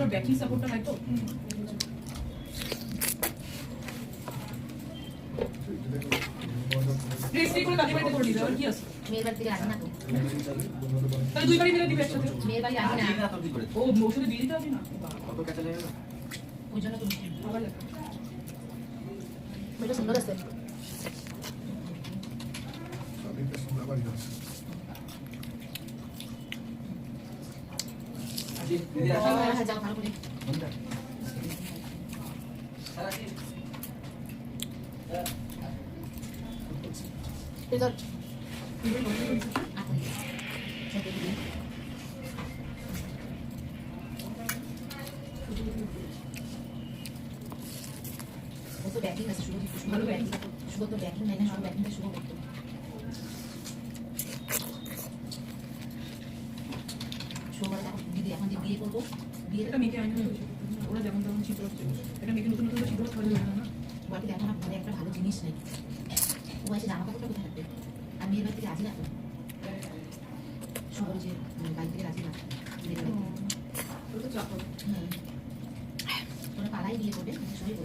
তোর ব্যাকিং সাপোর্টটা নাই তো রেজিস্ট্রি করে কাজে বাড়িতে করে দিতে আর কি আছে মেয়ের বাড়ি থেকে আসে না তো তাহলে দুই বাড়ি মিলে দিবে একসাথে মেয়ের বাড়ি আসে না ও ওষুধে দিয়ে দিতে হবে না কত কাছে লাগে না ওই জন্য তুমি আবার লেখা মেয়েটা সুন্দর আছে দিদি আসা যাও ভালো করে এবার তো ব্যাকিং আছে শুধু ভালো ব্যাকিং শুধু তো ব্যাকিং নাই না শুধু ব্যাকিংটা শুরু করতো শুরু করে দিদি এখন যে বিয়ে করবো এটা মেয়েকে আইন ওরা যেমন তেমন ছিদ্র হচ্ছে এটা মেয়েকে নতুন নতুন ছিদ্র খাওয়া যাবে না বাড়িতে এখন ঘরে একটা ভালো জিনিস নেই ও এসে জামা কাপড়টা কোথায় রাখবে আর মেয়ের বাড়ি থেকে রাজি না তো শহরে যে বাড়ি থেকে রাজি না ওটা তো চাপ হবে ওরা পালাই বিয়ে করবে সবাই বলছে